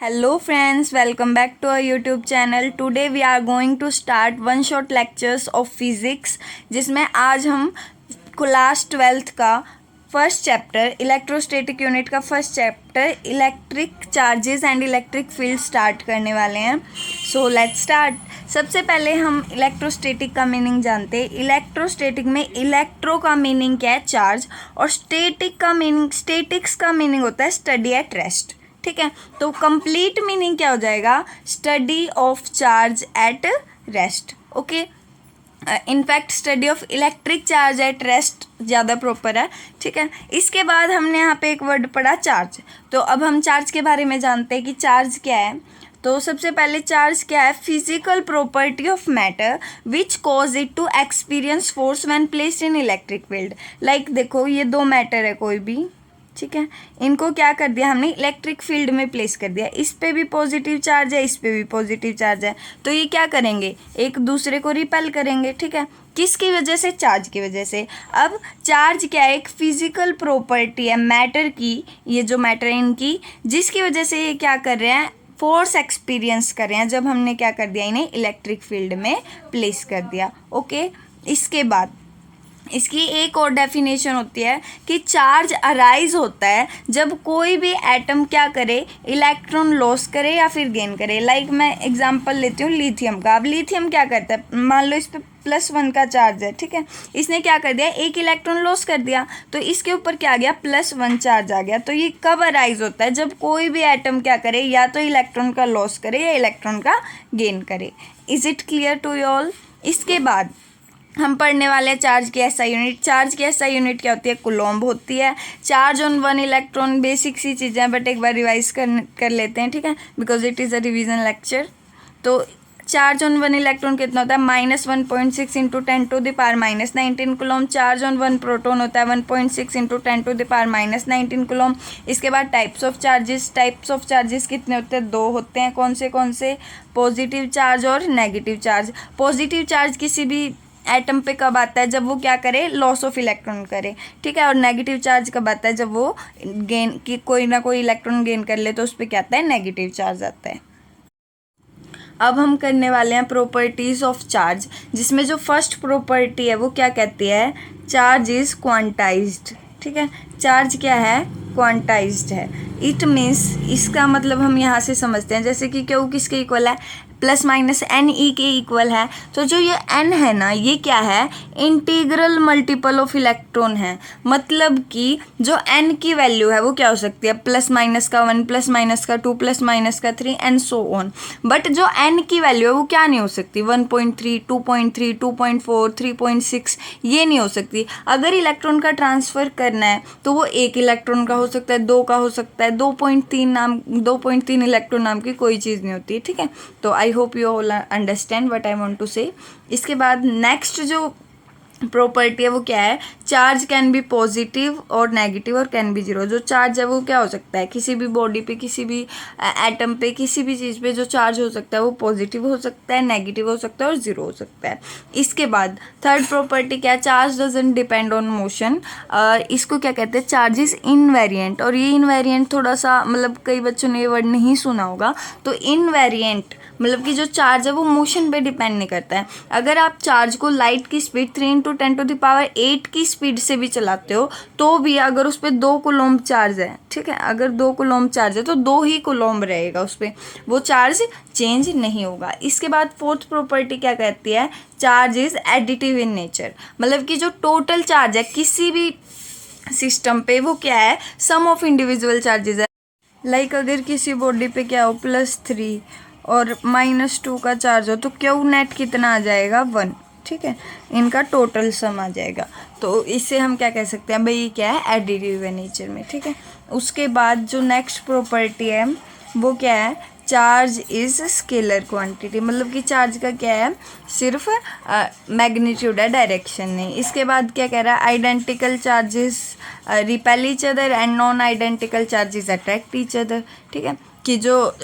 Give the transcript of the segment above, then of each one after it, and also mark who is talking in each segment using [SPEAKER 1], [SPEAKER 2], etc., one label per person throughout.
[SPEAKER 1] Hello friends, welcome back to our YouTube channel. Today we are going to start one shot lectures of physics जिसमें आज हम class 12th का first chapter electrostatic unit का first chapter electric charges and electric field start करने वाले हैं. So let's start. सबसे पहले हम इलेक्ट्रोस्टैटिक का मीनिंग जानते हैं. इलेक्ट्रोस्टैटिक में इलेक्ट्रो का मीनिंग क्या है? चार्ज. और स्टैटिक्स का मीनिंग होता है स्टडी एट रेस्ट. ठीक है, तो कंप्लीट मीनिंग क्या हो जाएगा? Study of charge at rest. Okay, in fact study of electric charge at rest ज़्यादा प्रॉपर है. ठीक है, इसके बाद हमने यहाँ पे एक वर्ड पढ़ा चार्ज. तो अब हम चार्ज के बारे में जानते हैं कि चार्ज क्या है. तो सबसे पहले चार्ज क्या है? Physical property of matter which cause it to experience force when placed in electric field. Like देखो, ये दो मैटर है कोई भी. ठीक है, इनको क्या कर दिया हमने? इलेक्ट्रिक फील्ड में प्लेस कर दिया. इस पे भी पॉजिटिव चार्ज है, इस पे भी पॉजिटिव चार्ज है. तो ये क्या करेंगे? एक दूसरे को रिपेल करेंगे. ठीक है, किसकी वजह से? चार्ज की वजह से. अब चार्ज क्या है? एक फिजिकल प्रॉपर्टी है मैटर की, ये जो मैटर है इनकी, जिसकी वजह से ये क्या कर रहे हैं? फोर्स एक्सपीरियंस कर रहे हैं जब हमने क्या कर दिया? इन्हें इलेक्ट्रिक फील्ड में प्लेस कर दिया. ओके, इसके बाद इसकी एक और डेफिनेशन होती है कि चार्ज अराइज होता है जब कोई भी एटम क्या करे? इलेक्ट्रॉन लॉस करे या फिर गेन करे. लाइक मैं एग्जांपल लेती हूँ लिथियम का. अब लिथियम क्या करता है? मान लो इस पे +1 का चार्ज है. ठीक है, इसने क्या कर दिया? एक इलेक्ट्रॉन लॉस कर दिया, तो इसके ऊपर क्या आ गया? +1 चार्ज आ गया. तो ये कब अराइज होता है? जब कोई भी एटम क्या करे? या तो इलेक्ट्रॉन का लॉस करे या इलेक्ट्रॉन का गेन करे. Is it clear to you all? इसके बाद हम पढ़ने वाले हैं चार्ज की एसआई यूनिट. चार्ज की एसआई यूनिट क्या होती है? कूलम्ब होती है. चार्ज ऑन 1 इलेक्ट्रॉन, बेसिक सी चीज़ें हैं बट एक बार रिवाइज कर लेते हैं. ठीक है, because it is a revision lecture. तो चार्ज ऑन 1 इलेक्ट्रॉन कितना होता है? -1.6 into 10⁻⁻19 coulomb. Charge on 1 proton होता है 1.6 इंटू 10⁻⁻19 कूलम्ब. इसके बाद टाइप्स ऑफ चार्जेस कितने होते हैं? 2 होते हैं. कौन से? पॉजिटिव चार्ज और नेगेटिव चार्ज. पॉजिटिव चार्ज किसी भी एटम पे कब आता है? जब वो क्या करे? लॉस ऑफ इलेक्ट्रॉन करे. ठीक है, और नेगेटिव चार्ज कब आता है? जब वो गेन की कोई ना कोई इलेक्ट्रॉन गेन कर ले तो उस पर क्या आता है? नेगेटिव चार्ज आता है. अब हम करने वाले हैं प्रॉपर्टीज ऑफ चार्ज, जिसमें जो फर्स्ट प्रॉपर्टी है वो क्या कहती है? Charge is quantized. ठीक है, चार्ज क्या है? क्वांटाइज्ड है. इट मीन्स, इसका मतलब हम यहाँ से समझते हैं जैसे कि क्यू किसके इक्वल है? +-NE के इक्वल है. तो जो ये n है ना, ये क्या है? इंटीग्रल मल्टीपल ऑफ इलेक्ट्रॉन है. मतलब कि जो n की वैल्यू है वो क्या हो सकती है? +- का 1, +- का 2, +- का 3 एंड सो ऑन. बट जो n की वैल्यू है वो क्या नहीं हो सकती? 1.3, 2.3, 2.4, 3.6 ये नहीं हो सकती. अगर इलेक्ट्रॉन का ट्रांसफ़र करना है तो वो एक इलेक्ट्रॉन का हो सकता है, 2 का हो सकता है, 2.3 इलेक्ट्रॉन नाम की कोई चीज़ नहीं होती. ठीक है, तो I hope you all understand what I want to say. इसके बाद नेक्स्ट जो प्रॉपर्टी है वो क्या है? चार्ज कैन बी पॉजिटिव और नेगेटिव और कैन बी जीरो. जो चार्ज है वो क्या हो सकता है? किसी भी बॉडी पे, किसी भी एटम पे, किसी भी चीज़ पे जो चार्ज हो सकता है वो पॉजिटिव हो सकता है, नेगेटिव हो सकता है और ज़ीरो हो सकता है. इसके बाद थर्ड प्रॉपर्टी क्या है? Charge doesn't depend on motion. इसको क्या कहते हैं? Charge is invariant. और ये इनवेरिएंट थोड़ा सा, मतलब कई बच्चों ने ये वर्ड नहीं सुना होगा. तो इनवेरिएंट मतलब कि जो चार्ज है वो मोशन पे डिपेंड नहीं करता है. अगर आप चार्ज को लाइट की स्पीड 3 × 10⁸ की स्पीड से भी चलाते हो तो भी अगर उस पर 2 कूलम्ब चार्ज है, ठीक है, अगर 2 कूलम्ब चार्ज है तो 2 ही कूलम्ब रहेगा उस पर, वो चार्ज चेंज नहीं होगा. इसके बाद फोर्थ प्रॉपर्टी क्या कहती है? Charge is additive in nature. मतलब कि जो टोटल चार्ज है किसी भी सिस्टम पे वो क्या है? सम ऑफ इंडिविजुअल चार्जेस है. लाइक अगर किसी बॉडी पे क्या हो? +3 और -2 का चार्ज हो तो क्यू नेट कितना आ जाएगा? 1. ठीक है, इनका टोटल सम आ जाएगा. तो इससे हम क्या कह सकते हैं? भाई ये क्या है? एडिटिव है नेचर में. ठीक है, उसके बाद जो नेक्स्ट प्रॉपर्टी है वो क्या है? Charge is scalar quantity. मतलब कि चार्ज का क्या है? सिर्फ मैग्नीट्यूड है, डायरेक्शन नहीं. इसके बाद क्या कह रहा है? Identical charges repel each other and non identical charges attract each other. ठीक है, कि जो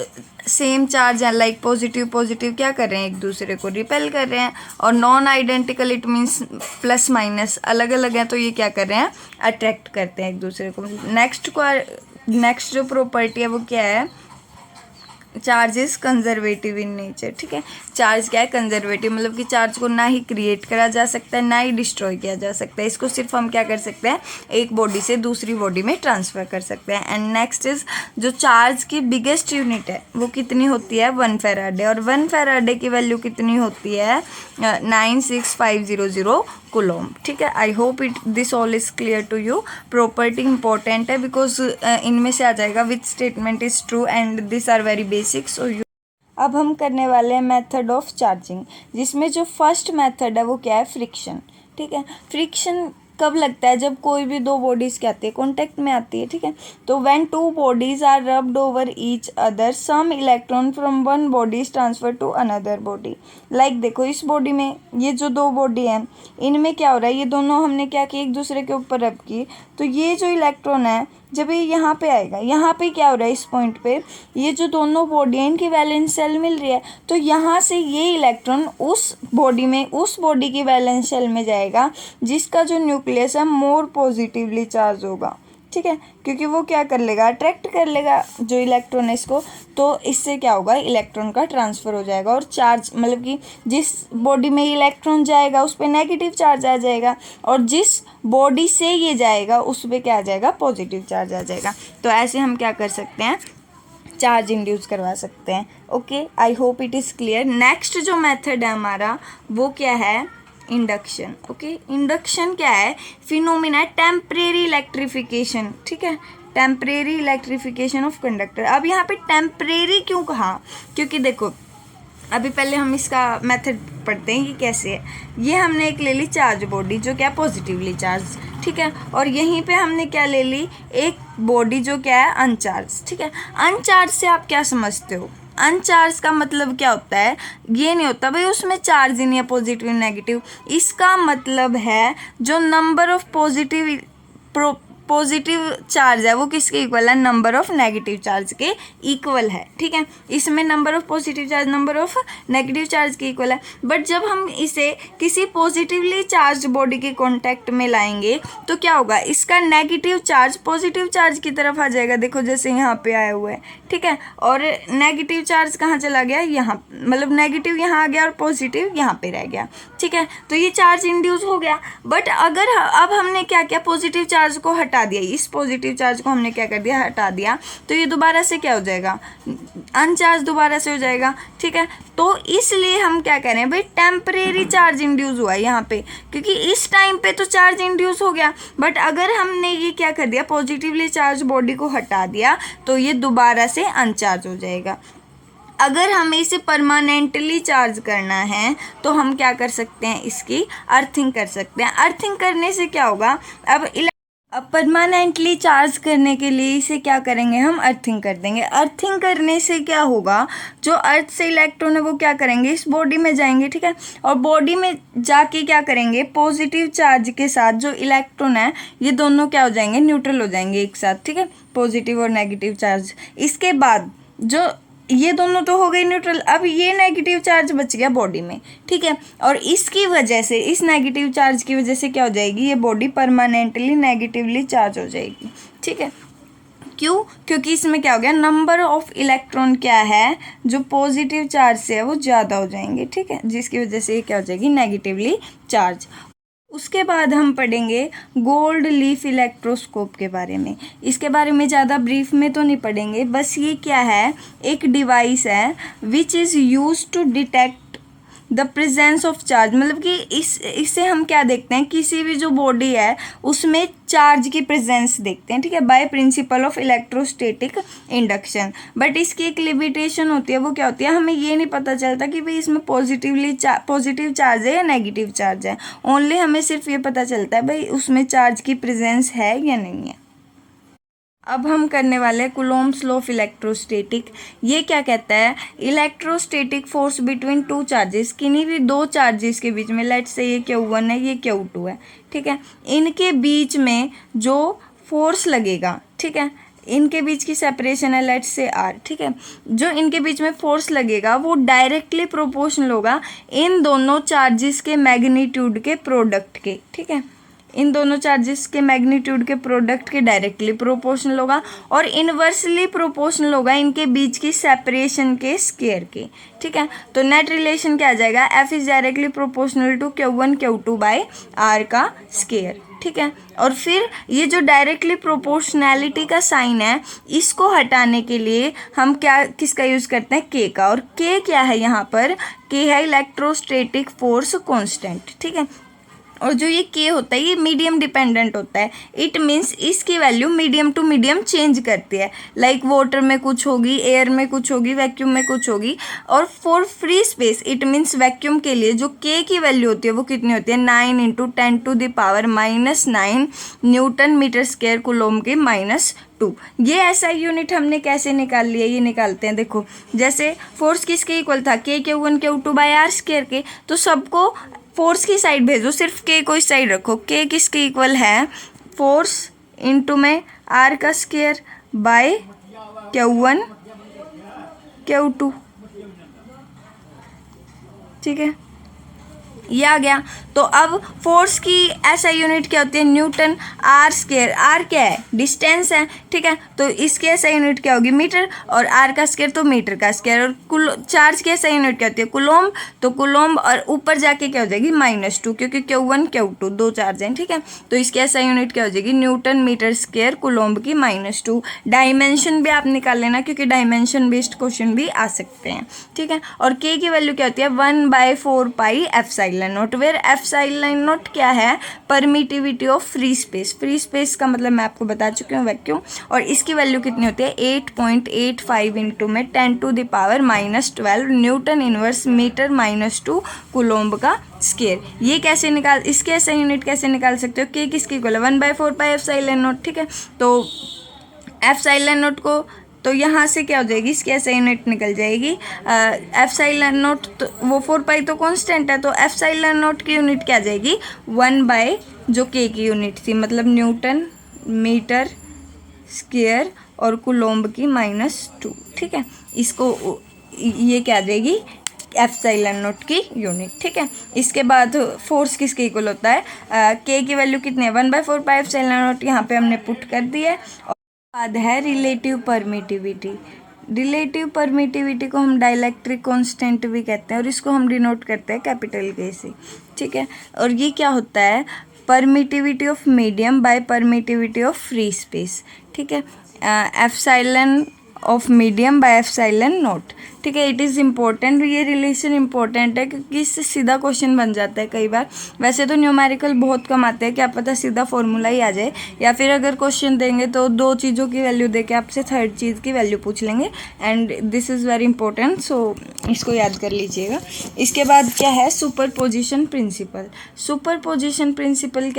[SPEAKER 1] सेम चार्ज है लाइक पॉजिटिव क्या कर रहे हैं? एक दूसरे को रिपेल कर रहे हैं. और नॉन आइडेंटिकल इट मीन्स +- अलग अलग हैं तो ये क्या कर रहे हैं? अट्रैक्ट करते हैं एक दूसरे को. नेक्स्ट जो प्रॉपर्टी है वो क्या है? Charge is conservative in nature. ठीक है, चार्ज क्या है, कंजर्वेटिव, मतलब कि चार्ज को ना ही क्रिएट करा जा सकता है ना ही डिस्ट्रॉय किया जा सकता है। इसको सिर्फ हम क्या कर सकते हैं, एक बॉडी से दूसरी बॉडी में ट्रांसफ़र कर सकते हैं। एंड नेक्स्ट इज जो चार्ज की बिगेस्ट यूनिट है वो कितनी होती है, 1 फैराडे, और 1 फैराडे की वैल्यू कितनी होती है, 96500 कूलॉम। ठीक है, I hope it this all is clear to you. Property important है बिकॉज इनमें से आ जाएगा which statement is true and this are very basic, so you. अब हम करने वाले हैं मेथड ऑफ चार्जिंग, जिसमें जो फर्स्ट मेथड है वो क्या है, फ्रिक्शन। ठीक है, फ्रिक्शन कब लगता है, जब कोई भी दो बॉडीज़ क्या आती है, कॉन्टेक्ट में आती है। ठीक है, तो when two bodies are rubbed over each other some electron from one body is transfer to another body. Like देखो, इस बॉडी में ये जो दो बॉडी हैं इनमें क्या हो रहा है, ये दोनों हमने क्या किया, एक दूसरे के ऊपर रब की, तो ये जो इलेक्ट्रॉन है जब ये यहाँ पे आएगा, यहाँ पे क्या हो रहा है, इस पॉइंट पे ये जो दोनों बॉडी हैं इनकी वैलेंस शेल मिल रही है, तो यहाँ से ये इलेक्ट्रॉन उस बॉडी में, उस बॉडी की वैलेंस शेल में जाएगा जिसका जो न्यूक्लियस है मोर पॉजिटिवली चार्ज होगा। ठीक है, क्योंकि वो क्या कर लेगा, अट्रैक्ट कर लेगा जो इलेक्ट्रॉन है इसको, तो इससे क्या होगा, इलेक्ट्रॉन का ट्रांसफ़र हो जाएगा और चार्ज, मतलब कि जिस बॉडी में इलेक्ट्रॉन जाएगा उस पर नेगेटिव चार्ज आ जाएगा और जिस बॉडी से ये जाएगा उस पर क्या आ जाएगा, पॉजिटिव चार्ज आ जाएगा। तो ऐसे हम क्या कर सकते हैं, चार्ज इंड्यूस करवा सकते हैं। Okay, I hope it is clear. Next जो मेथड है हमारा वो क्या है, इंडक्शन। ओके, इंडक्शन क्या है, फिनोमिना टेम्परेरी इलेक्ट्रिफिकेशन। ठीक है, टेम्परेरी इलेक्ट्रिफिकेशन ऑफ कंडक्टर। अब यहाँ पे टेम्परेरी क्यों कहा, क्योंकि देखो अभी पहले हम इसका मेथड पढ़ते हैं कि कैसे है। ये हमने एक ले ली चार्ज बॉडी जो क्या पॉजिटिवली चार्ज, ठीक है, और यहीं पे हमने क्या ले ली, एक बॉडी जो क्या है अनचार्ज। ठीक है, अनचार्ज से आप क्या समझते हो, अनचार्ज का मतलब क्या होता है, ये नहीं होता भाई उसमें चार्ज ही नहीं है पॉजिटिव नेगेटिव, इसका मतलब है जो नंबर ऑफ पॉजिटिव चार्ज है वो किसके इक्वल है, नंबर ऑफ नेगेटिव चार्ज के इक्वल है। ठीक है, इसमें number of positive charge number of negative charge के इक्वल है। बट जब हम इसे किसी पॉजिटिवली चार्ज बॉडी के कांटेक्ट में लाएंगे तो क्या होगा, इसका नेगेटिव चार्ज पॉजिटिव चार्ज की तरफ आ जाएगा। देखो जैसे यहाँ पे आया हुआ है, ठीक है, और नेगेटिव चार्ज कहाँ चला गया, यहाँ, मतलब नेगेटिव यहाँ आ गया और पॉजिटिव यहाँ पे रह गया। ठीक है, तो ये चार्ज इंड्यूस हो गया। बट अगर अब हमने क्या किया, पॉजिटिव चार्ज को हटा दिया, इस पॉजिटिव चार्ज को हमने क्या कर दिया, हटा दिया, तो ये दोबारा से क्या हो जाएगा, अनचार्ज दोबारा से हो जाएगा। ठीक है, तो इसलिए हम क्या कह रहे हैं भाई, टेम्परेरी चार्ज इंड्यूस हुआ है यहाँ पे, क्योंकि इस टाइम पे तो चार्ज इंड्यूस हो गया, बट अगर हमने ये क्या कर दिया, पॉजिटिवली चार्ज बॉडी को हटा दिया, तो ये दोबारा से अनचार्ज हो जाएगा। अगर हमें इसे परमानेंटली चार्ज करना है तो हम क्या कर सकते हैं, इसकी अर्थिंग कर सकते हैं। अर्थिंग करने से क्या होगा, अब परमानेंटली चार्ज करने के लिए इसे क्या करेंगे, हम अर्थिंग कर देंगे। अर्थिंग करने से क्या होगा, जो अर्थ से इलेक्ट्रॉन है वो क्या करेंगे, इस बॉडी में जाएंगे। ठीक है, और बॉडी में जाके क्या करेंगे, पॉजिटिव चार्ज के साथ जो इलेक्ट्रॉन है ये दोनों क्या हो जाएंगे, न्यूट्रल हो जाएंगे एक साथ। ठीक है, पॉजिटिव और नेगेटिव चार्ज। इसके बाद जो ये दोनों तो हो गए न्यूट्रल, अब ये नेगेटिव चार्ज बच गया बॉडी में। ठीक है, और इसकी वजह से, इस नेगेटिव चार्ज की वजह से क्या हो जाएगी, ये बॉडी परमानेंटली नेगेटिवली चार्ज हो जाएगी। ठीक है, क्यों, क्योंकि इसमें क्या हो गया, नंबर ऑफ इलेक्ट्रॉन क्या है जो पॉजिटिव चार्ज से है वो ज़्यादा हो जाएंगे। ठीक है, जिसकी वजह से ये क्या हो जाएगी, नेगेटिवली चार्ज। उसके बाद हम पढ़ेंगे गोल्ड लीफ इलेक्ट्रोस्कोप के बारे में। इसके बारे में ज़्यादा ब्रीफ में तो नहीं पढ़ेंगे, बस ये क्या है, एक डिवाइस है which is use to detect the presence of charge. मतलब कि इससे हम क्या देखते हैं, किसी भी जो बॉडी है उसमें चार्ज की प्रेजेंस देखते हैं। ठीक है, by principle of electrostatic induction. But इसकी एक लिमिटेशन होती है, वो क्या होती है, हमें ये नहीं पता चलता कि भाई इसमें पॉजिटिव चार्ज है या नेगेटिव चार्ज है। ओनली हमें सिर्फ ये पता चलता है भाई उसमें चार्ज की प्रेजेंस है या नहीं है। अब हम करने वाले हैं कूलॉम्स लॉ ऑफ इलेक्ट्रोस्टैटिक। ये क्या कहता है, electrostatic force between two charges, किन्हीं भी दो चार्जेस के बीच में, लेट्स से ये Q1 है ये Q2 है, ठीक है, इनके बीच में जो फोर्स लगेगा, ठीक है, इनके बीच की सेपरेशन है लेट्स से R, ठीक है, जो इनके बीच में फोर्स लगेगा वो डायरेक्टली प्रोपोर्शनल होगा इन दोनों चार्जेस के मैग्नीट्यूड के प्रोडक्ट के। ठीक है, इन दोनों चार्जेस के मैग्नीट्यूड के प्रोडक्ट के डायरेक्टली प्रोपोर्शनल होगा और इनवर्सली प्रोपोर्शनल होगा इनके बीच की सेपरेशन के स्क्वायर के। ठीक है, तो नेट रिलेशन क्या आ जाएगा, F is directly proportional to Q1 Q2 by R का स्क्वायर। ठीक है, और फिर ये जो डायरेक्टली प्रोपोर्शनैलिटी का साइन है इसको हटाने के लिए हम किसका यूज़ करते हैं, K का। और K क्या है यहाँ पर, K है इलेक्ट्रोस्टैटिक फोर्स कांस्टेंट। ठीक है, और जो ये K होता है ये मीडियम डिपेंडेंट होता है। इट मीन्स इसकी value medium to medium change करती है। लाइक वाटर में कुछ होगी, एयर में कुछ होगी, वैक्यूम में कुछ होगी। और for free space it means vacuum के लिए जो K की वैल्यू होती है वो कितनी होती है, 9 × 10⁻⁻9 न्यूटन मीटर स्क्वायर कुलोम के -2। ये ऐसा यूनिट हमने कैसे निकाल लिया, ये निकालते हैं। देखो जैसे फोर्स किसके इक्वल था, K/Q1 Q2 by R square के, तो सबको फोर्स की साइड भेजो, सिर्फ K को इस साइड रखो। K किसके इक्वल है, फोर्स इंटू में R का स्क्वायर बाय Q1 Q2। ठीक है, ये आ गया। तो अब फोर्स की ऐसा यूनिट क्या होती है, न्यूटन। R स्क्वायर, R क्या है, डिस्टेंस है। ठीक है, तो इसकी ऐसा यूनिट क्या होगी, मीटर। और R का स्क्वायर तो मीटर का स्क्वायर। और चार्ज की ऐसा यूनिट क्या होती है, कुलोम्ब। तो कुलोम्ब और ऊपर जाके क्या हो जाएगी, -2, क्योंकि Q1 Q2 दो चार्ज हैं। ठीक है, तो इसकी ऐसा यूनिट क्या हो जाएगी, न्यूटन मीटर स्क्वायर कुलोम्ब की -2। डायमेंशन भी आप निकाल लेना क्योंकि डायमेंशन बेस्ड क्वेश्चन भी आ सकते हैं। ठीक है, और K की वैल्यू क्या होती है, 1/4πε0, वेयर ε0 क्या है, permittivity of free space. Free space का मतलब मैं आपको बता चुकी हूँ, वैक्यूम। और इसकी वैल्यू कितनी होती है, 8.85 इंटू में 10⁻⁻12 न्यूटन इनवर्स मीटर -2 कुलोम्ब का स्क्वायर। ये कैसे इसके ऐसा यूनिट कैसे निकाल सकते हो, K किसकी इक्वल है, 1/4πε0। ठीक है, तो ε0 को तो यहाँ से क्या हो जाएगी, इसकी ऐसा यूनिट निकल जाएगी ε0, तो वो 4π तो कांस्टेंट है, तो ε0 की यूनिट क्या आ जाएगी, 1 जो K की यूनिट थी, मतलब न्यूटन मीटर स्क्वायर और कुलोम्ब की -2। ठीक है, इसको ये क्या आ जाएगी, ε0 की यूनिट। ठीक है, इसके बाद फोर्स किसके इक्वल होता है, K की वैल्यू कितनी है, 1/4πε0, यहाँ पे हमने पुट कर दी है। बाद है रिलेटिव परमिटिविटी। रिलेटिव परमिटिविटी को हम डाइलेक्ट्रिक कांस्टेंट भी कहते हैं और इसको हम डिनोट करते हैं कैपिटल K से। ठीक है, और ये क्या होता है, permittivity of medium by permittivity of free space. ठीक है, एप्सिलॉन ऑफ मीडियम बाय ε0। ठीक है, इट इज़ इम्पोर्टेंट, ये रिलेशन इंपॉर्टेंट है क्योंकि इससे सीधा क्वेश्चन बन जाता है कई बार। वैसे तो न्यूमेरिकल बहुत कम आते हैं, क्या पता सीधा फॉर्मूला ही आ जाए, या फिर अगर क्वेश्चन देंगे तो दो चीज़ों की वैल्यू देके आपसे थर्ड चीज़ की वैल्यू पूछ लेंगे। And this is very important, so इसको याद कर लीजिएगा। इसके बाद क्या है, सुपरपोजिशन प्रिंसिपल। सुपरपोजिशन प्रिंसिपल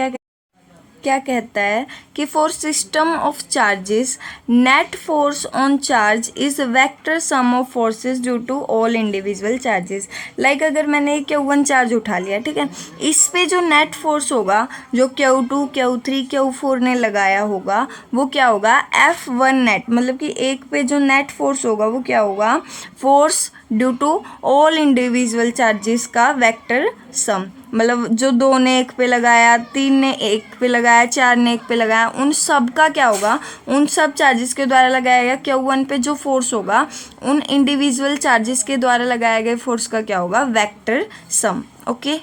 [SPEAKER 1] क्या कहता है कि for system of charges net force on charge is vector sum of forces due to all individual charges. Like अगर मैंने Q1 चार्ज उठा लिया, ठीक है, इस पे जो नेट फोर्स होगा जो Q2 Q3 Q4 ने लगाया होगा वो क्या होगा, F1 नेट, मतलब कि एक पे जो नेट फोर्स होगा वो क्या होगा, force due to all individual charges का वेक्टर सम। मतलब जो 2 ने एक पे लगाया, 3 ने एक पे लगाया, 4 ने एक पे लगाया, उन सब का क्या होगा, उन सब चार्जेस के द्वारा लगाया गया Q1 पे जो फोर्स होगा उन इंडिविजुअल चार्जेस के द्वारा लगाया गया फोर्स का क्या होगा, vector sum. Okay,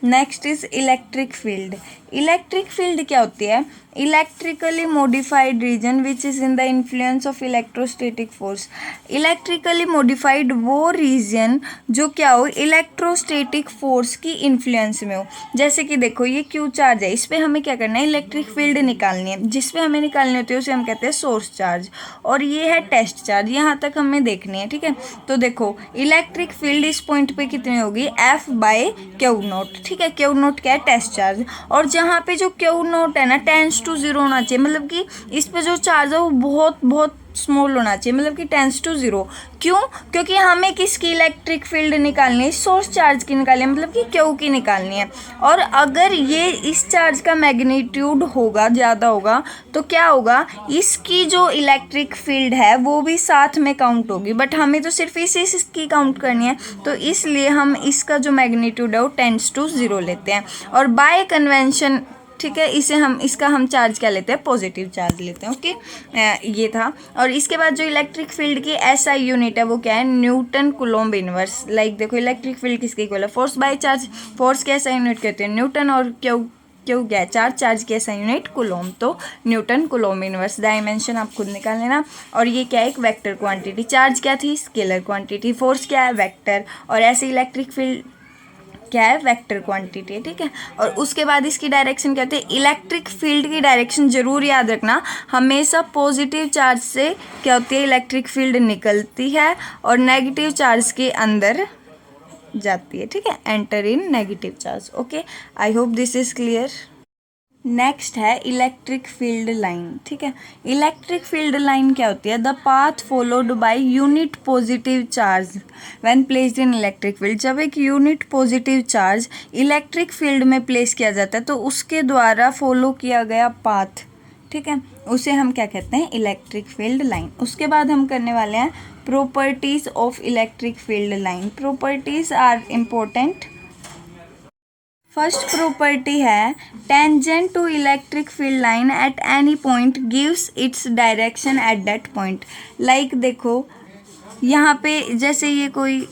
[SPEAKER 1] next is electric field. Electric field क्या होती है, electrically modified region which is in the influence of electrostatic force. Electrically modified वो रीजन जो क्या हो, इलेक्ट्रोस्टैटिक फोर्स की इन्फ्लुएंस में हो। जैसे कि देखो ये Q चार्ज है, इस पर हमें क्या करना है, इलेक्ट्रिक फील्ड निकालनी है। जिस पे हमें निकालनी होती है उसे हम कहते हैं सोर्स चार्ज, और ये है टेस्ट चार्ज, यहाँ तक हमें देखनी है। ठीक है, तो देखो इलेक्ट्रिक फील्ड इस पॉइंट पे कितनी होगी, F/Q0। ठीक है, Q0 क्या है, टेस्ट चार्ज, और जहाँ पे जो Q0 है ना टेंस टू 0 होना चाहिए, मतलब कि इस पे जो चार्ज है वो बहुत बहुत स्मॉल होना चाहिए, मतलब कि टेंस टू 0। क्यों, क्योंकि हमें किसकी इलेक्ट्रिक फील्ड निकालनी है, सोर्स चार्ज की निकालनी है, मतलब कि Q की निकालनी है। और अगर ये इस चार्ज का मैग्नीट्यूड होगा, ज़्यादा होगा, तो क्या होगा, इसकी जो इलेक्ट्रिक फील्ड है वो भी साथ में काउंट होगी, बट हमें तो सिर्फ इसकी काउंट करनी है, तो इसलिए हम इसका जो मैग्नीट्यूड है वो टेंस टू 0 लेते हैं। और बाय कन्वेंशन, ठीक है, इसका हम चार्ज क्या लेते हैं, पॉजिटिव चार्ज लेते हैं। ओके, ये था। और इसके बाद जो इलेक्ट्रिक फील्ड की एसआई यूनिट है वो क्या है, न्यूटन कूलम्ब इनवर्स। लाइक देखो इलेक्ट्रिक फील्ड किसके इक्वल है, फोर्स बाय चार्ज। फोर्स की एसआई यूनिट कहते हैं न्यूटन, और क्यों क्या है, चार्ज की एसआई यूनिट कूलम्ब, तो न्यूटन कूलम्ब इनवर्स। डायमेंशन आप खुद निकाल लेना। और ये क्या है, एक वेक्टर क्वांटिटी। चार्ज क्या थी, स्केलर क्वांटिटी। फोर्स क्या है, वेक्टर। और ऐसे इलेक्ट्रिक फील्ड क्या है, वेक्टर क्वांटिटी है। ठीक है, और उसके बाद इसकी डायरेक्शन क्या होती है, इलेक्ट्रिक फील्ड की डायरेक्शन जरूर याद रखना, हमेशा पॉजिटिव चार्ज से क्या होती है, इलेक्ट्रिक फील्ड निकलती है और नेगेटिव चार्ज के अंदर जाती है। ठीक है, enter in negative charge. Okay, I hope this is clear. Next है इलेक्ट्रिक फील्ड लाइन। ठीक है, इलेक्ट्रिक फील्ड लाइन क्या होती है, the path followed by unit positive charge when placed in electric field. जब एक unit positive charge electric field में place किया जाता है तो उसके द्वारा फॉलो किया गया पाथ, ठीक है, उसे हम क्या कहते हैं, इलेक्ट्रिक फील्ड लाइन। उसके बाद हम करने वाले हैं properties of electric field line. Properties are important. First property है tangent to electric field line at any point gives its direction at that point. Like देखो यहाँ पे जैसे ये कोई,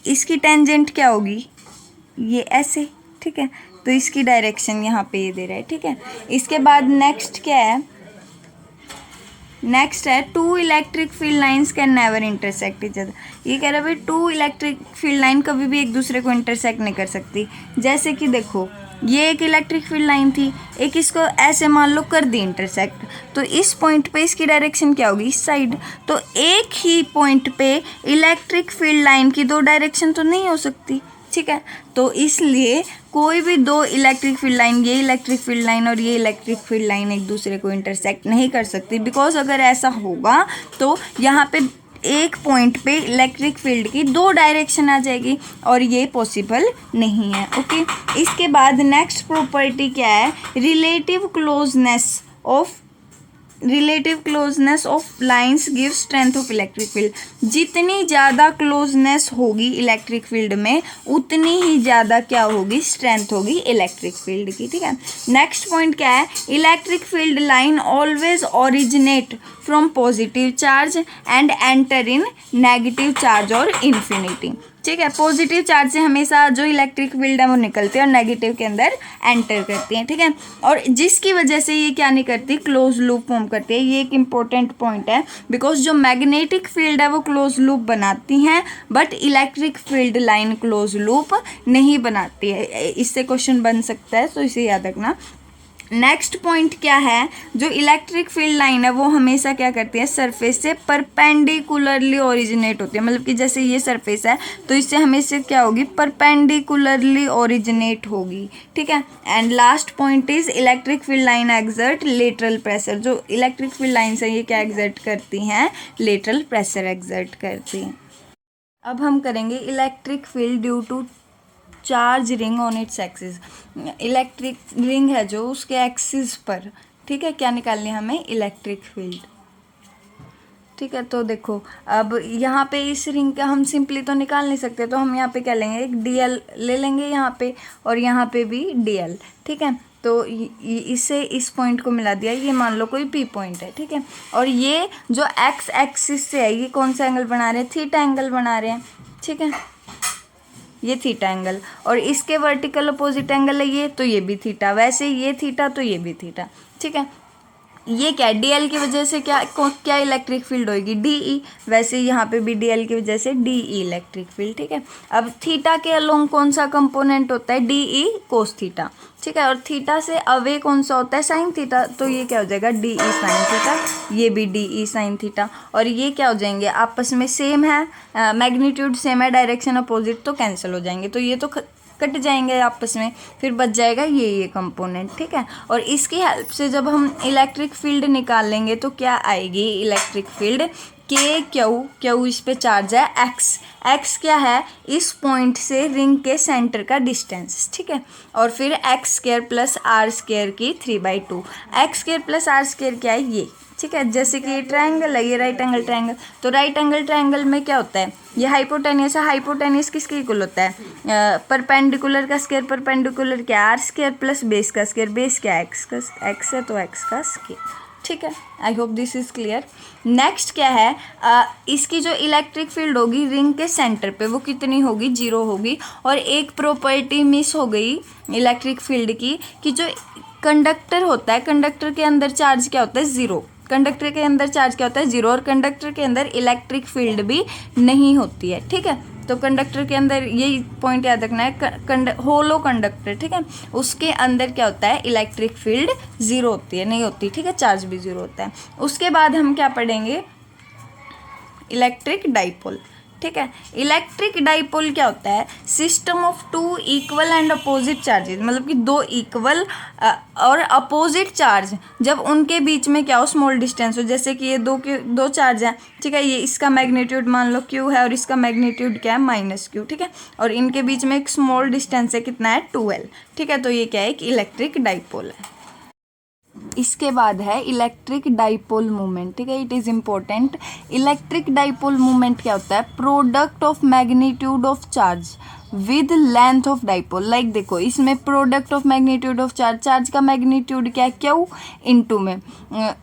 [SPEAKER 1] इसकी टेंजेंट क्या होगी, ये ऐसे, ठीक है, तो इसकी डायरेक्शन यहाँ पे ये दे रहा है। ठीक है, इसके बाद नेक्स्ट क्या है, नेक्स्ट है two electric field lines can never intersect each other. ये कह रहा है भाई टू इलेक्ट्रिक फील्ड लाइन कभी भी एक दूसरे को इंटरसेक्ट नहीं कर सकती। जैसे कि देखो ये एक इलेक्ट्रिक फील्ड लाइन थी, एक इसको ऐसे मान लो कर दी इंटरसेक्ट, तो इस पॉइंट पे इसकी डायरेक्शन क्या होगी, इस साइड। तो एक ही पॉइंट पे इलेक्ट्रिक फील्ड लाइन की दो डायरेक्शन तो नहीं हो सकती। ठीक है, तो इसलिए कोई भी दो इलेक्ट्रिक फील्ड लाइन, ये इलेक्ट्रिक फील्ड लाइन और ये इलेक्ट्रिक फील्ड लाइन एक दूसरे को इंटरसेक्ट नहीं कर सकती, बिकॉज अगर ऐसा होगा तो यहाँ पे एक पॉइंट पे इलेक्ट्रिक फील्ड की दो डायरेक्शन आ जाएगी और ये पॉसिबल नहीं है। ओके, इसके बाद नेक्स्ट प्रॉपर्टी क्या है, relative closeness of lines give strength of electric field. जितनी ज़्यादा क्लोजनेस होगी इलेक्ट्रिक फील्ड में उतनी ही ज़्यादा क्या होगी, स्ट्रेंथ होगी इलेक्ट्रिक फील्ड की। ठीक है, नेक्स्ट पॉइंट क्या है, electric field line always originate from positive charge and enter in negative charge और इन्फिनिटी। ठीक है, पॉजिटिव चार्ज से हमेशा जो इलेक्ट्रिक फील्ड है वो निकलती है और नेगेटिव के अंदर एंटर करती है। ठीक है, और जिसकी वजह से ये क्या नहीं करती, क्लोज लूप फॉर्म करती है। ये एक इम्पोर्टेंट पॉइंट है, बिकॉज जो मैग्नेटिक फील्ड है वो क्लोज लूप बनाती हैं, but electric field line close loop नहीं बनाती है। इससे क्वेश्चन बन सकता है, तो इसे याद रखना। नेक्स्ट पॉइंट क्या है, जो इलेक्ट्रिक फील्ड लाइन है वो हमेशा क्या करती है, सरफेस से परपेंडिकुलरली ओरिजिनेट होती है। मतलब कि जैसे ये सरफेस है तो इससे हमेशा क्या होगी, परपेंडिकुलरली ओरिजिनेट होगी। ठीक है, and last point is electric field line exert lateral pressure. जो इलेक्ट्रिक फील्ड लाइन है ये क्या एक्सर्ट करती हैं, लेटरल प्रेशर एक्सर्ट करती हैं। अब हम करेंगे electric field due to charge ring on its axis. Electric ring है जो उसके एक्सिस पर, ठीक है, क्या निकालनी है हमें, इलेक्ट्रिक फील्ड। ठीक है, तो देखो अब यहाँ पे इस रिंग का हम सिंपली तो निकाल नहीं सकते, तो हम यहाँ पे क्या लेंगे, एक डीएल ले लेंगे यहाँ पे और यहाँ पे भी डीएल। ठीक है, तो इसे इस पॉइंट को मिला दिया, ये मान लो कोई पी पॉइंट है। ठीक है, और ये जो एक्स एक्सिस से है ये कौन सा एंगल बना रहे हैं, थीटा एंगल बना रहे हैं। ठीक है, ये थीटा एंगल, और इसके वर्टिकल अपोजिट एंगल है ये, तो ये भी थीटा। वैसे ये थीटा तो ये भी थीटा। ठीक है, ये क्या है, डीएल की वजह से क्या इलेक्ट्रिक फील्ड होगी, डीई। वैसे यहाँ पे भी डीएल की वजह से डीई इलेक्ट्रिक फील्ड। ठीक है, अब थीटा के अलोंग कौन सा कंपोनेंट होता है, डीई कोस थीटा। ठीक है, और थीटा से अवे कौन सा होता है, साइन थीटा। तो ये क्या हो जाएगा, डीई साइन थीटा, ये भी डीई साइन थीटा। और ये क्या हो जाएंगे, आपस में सेम है, मैग्नीट्यूड सेम है, डायरेक्शन अपोजिट, तो कैंसिल हो जाएंगे, तो ये तो कट जाएंगे आपस में, फिर बच जाएगा ये कंपोनेंट। ठीक है, और इसकी हेल्प से जब हम इलेक्ट्रिक फील्ड निकाल लेंगे तो क्या आएगी, इलेक्ट्रिक फील्ड के क्यू इस पे चार्ज है, एक्स क्या है, इस पॉइंट से रिंग के सेंटर का डिस्टेंस। ठीक है, और फिर X square plus R square की 3/2। X square plus R square क्या है, ये ठीक है। जैसे कि ये ट्रायंगल है, ये राइट एंगल ट्रायंगल, तो राइट एंगल ट्रायंगल में क्या होता है, ये हाइपोटेनियस है। हाइपोटेनियस किसके इक्वल होता है, परपेंडिकुलर का स्क्वायर, परपेंडिकुलर क्या आर स्क्वायर प्लस बेस का स्क्वायर, बेस क्या एक्स का, एक्स है तो एक्स का स्क्वायर, ठीक है। I hope this is clear. Next क्या है, इसकी जो इलेक्ट्रिक फील्ड होगी रिंग के सेंटर पे वो कितनी होगी, 0 होगी। और एक प्रॉपर्टी मिस हो गई इलेक्ट्रिक फील्ड की, कि जो कंडक्टर होता है, कंडक्टर के अंदर चार्ज क्या होता है, 0। कंडक्टर के अंदर चार्ज क्या होता है, 0। और कंडक्टर के अंदर इलेक्ट्रिक फील्ड भी नहीं होती है, ठीक है। तो कंडक्टर के अंदर यही पॉइंट याद रखना है, होलो कंडक्टर, ठीक है, उसके अंदर क्या होता है, इलेक्ट्रिक फील्ड 0 होती है, नहीं होती, ठीक है, चार्ज भी 0 होता है। उसके बाद हम क्या पढ़ेंगे, इलेक्ट्रिक डाइपोल, ठीक है। इलेक्ट्रिक डाइपोल क्या होता है, system of two equal and opposite charges, मतलब कि दो इक्वल और अपोजिट चार्ज, जब उनके बीच में क्या हो, स्मॉल डिस्टेंस हो। जैसे कि ये दो चार्ज हैं, ठीक है, ये इसका मैग्नीट्यूड मान लो Q है और इसका मैग्नीट्यूड क्या है, -Q, ठीक है। और इनके बीच में एक स्मॉल डिस्टेंस है, कितना है, 2L, ठीक है। तो ये क्या है, एक इलेक्ट्रिक डाइपोल है। इसके बाद है इलेक्ट्रिक डाइपोल मूवमेंट, ठीक है, it is important. Electric dipole movement क्या होता है, product of magnitude of charge with length of dipole. Like देखो, इसमें product of magnitude of charge, charge का मैग्नीट्यूड क्या है, Q, इनटू में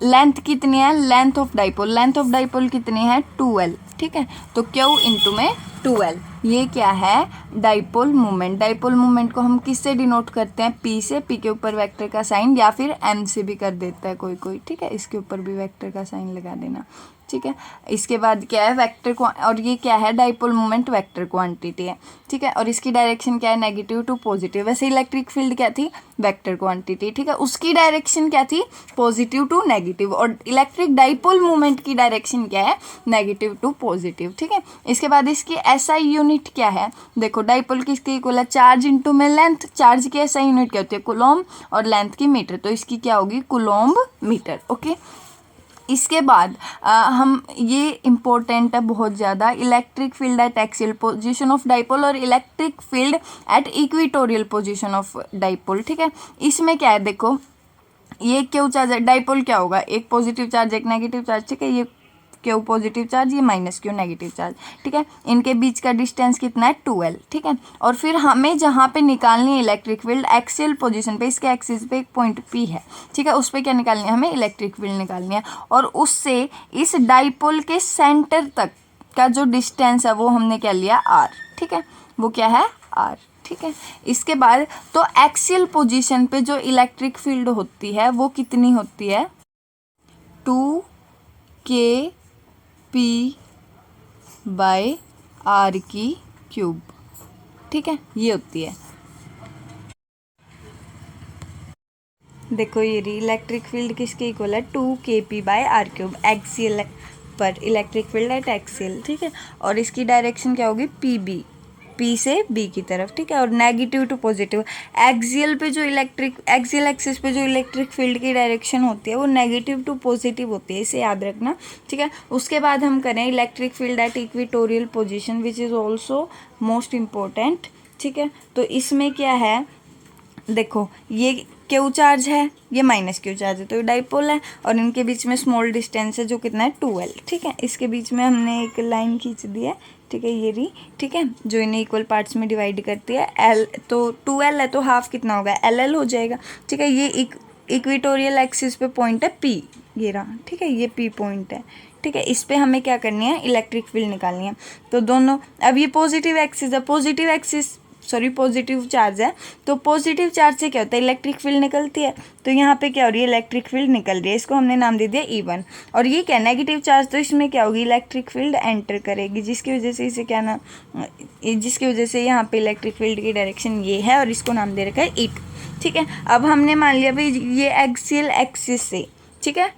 [SPEAKER 1] लेंथ कितनी है, length of dipole, length of dipole कितनी है, 2L, ठीक है। तो Q इनटू में 2L, ये क्या है, डाइपोल मूवमेंट। डाइपोल मूवमेंट को हम किससे डिनोट करते हैं, P से, P के ऊपर वेक्टर का साइन, या फिर M से भी कर देता है कोई कोई, ठीक है, इसके ऊपर भी वेक्टर का साइन लगा देना, ठीक है। इसके बाद क्या है, वेक्टर को, और ये क्या है, डाइपोल मूवमेंट वेक्टर क्वांटिटी है, ठीक है। और इसकी डायरेक्शन क्या है, नेगेटिव टू पॉजिटिव। वैसे इलेक्ट्रिक फील्ड क्या थी, वेक्टर क्वांटिटी, ठीक है, उसकी डायरेक्शन क्या थी, पॉजिटिव टू नेगेटिव। और इलेक्ट्रिक डाइपोल मूवमेंट की डायरेक्शन क्या है, नेगेटिव टू पॉजिटिव, ठीक है। इसके बाद इसकी SI यूनिट क्या है, देखो डाइपोल किसकी इक्वल है, चार्ज इंटू में लेंथ। चार्ज की SI यूनिट क्या होती है, कूलॉम्ब, और लेंथ की मीटर, तो इसकी क्या होगी, कूलॉम्ब मीटर, ओके। इसके बाद हम, ये इम्पोर्टेंट है बहुत ज़्यादा, electric field at axial position of dipole और electric field at equatorial position of dipole, ठीक है। इसमें क्या है, देखो ये क्यू चार्ज है, डाइपोल क्या होगा, एक पॉजिटिव चार्ज एक नेगेटिव चार्ज, ठीक है, ये Q पॉजिटिव चार्ज, ये -Q नेगेटिव चार्ज, ठीक है। इनके बीच का डिस्टेंस कितना है, 2L, ठीक है। और फिर हमें जहाँ पे निकालनी है इलेक्ट्रिक फील्ड, एक्सियल पोजीशन पे, इसके एक्सिस पे एक पॉइंट P है, ठीक है, उस पर क्या निकालनी है, हमें इलेक्ट्रिक फील्ड निकालनी है। और उससे इस डाइपोल के सेंटर तक का जो डिस्टेंस है वो हमने क्या लिया, R, ठीक है, वो क्या है, R, ठीक है। इसके बाद तो एक्सियल पोजीशन पे जो इलेक्ट्रिक फील्ड होती है वो कितनी होती है, 2kp/r³, ठीक है, ये होती है। देखो ये रही इलेक्ट्रिक फील्ड किसके इक्वल है, 2kp/r³, एक्सियल पर इलेक्ट्रिक फील्ड एट एक्सियल, ठीक है। और इसकी डायरेक्शन क्या होगी, PB, P से B की तरफ, ठीक है। और नेगेटिव टू पॉजिटिव, एक्सियल पे जो एक्सियल एक्सिस पे जो इलेक्ट्रिक फील्ड की डायरेक्शन होती है वो नेगेटिव टू पॉजिटिव होती है, इसे याद रखना, ठीक है। उसके बाद हम करें electric field at equatorial position which is also most important, ठीक है। तो इसमें क्या है, देखो ये Q चार्ज है, ये -Q चार्ज है, तो ये डाइपोल है। और इनके बीच में स्मॉल डिस्टेंस है जो कितना है, 2L, ठीक है। इसके बीच में हमने एक लाइन खींच दी है, ठीक है, ये रही, ठीक है, जो इन्हें इक्वल पार्ट्स में डिवाइड करती है। L तो 2L है, तो हाफ कितना होगा, LL हो जाएगा, ठीक है। ये इक्वेटोरियल एक्सिस पे पॉइंट है P, ये रहा, ठीक है, ये P पॉइंट है, ठीक है। इस पे हमें क्या करनी है, इलेक्ट्रिक फील्ड निकालनी है। तो दोनों, अब ये पॉजिटिव एक्सिस है, पॉजिटिव चार्ज है, तो पॉजिटिव चार्ज से क्या होता है, इलेक्ट्रिक फील्ड निकलती है। तो यहाँ पे क्या हो रही है, इलेक्ट्रिक फील्ड निकल रही है, इसको हमने नाम दे दिया E1। और ये क्या, नेगेटिव चार्ज, तो इसमें क्या होगी, इलेक्ट्रिक फील्ड एंटर करेगी, जिसकी वजह से इसे क्या ना, जिसकी वजह से यहाँ पे इलेक्ट्रिक फील्ड की डायरेक्शन ये है, और इसको नाम दे रखा है E2, ठीक है। अब हमने मान लिया भाई ये एक्सियल एक्सिस से, ठीक है,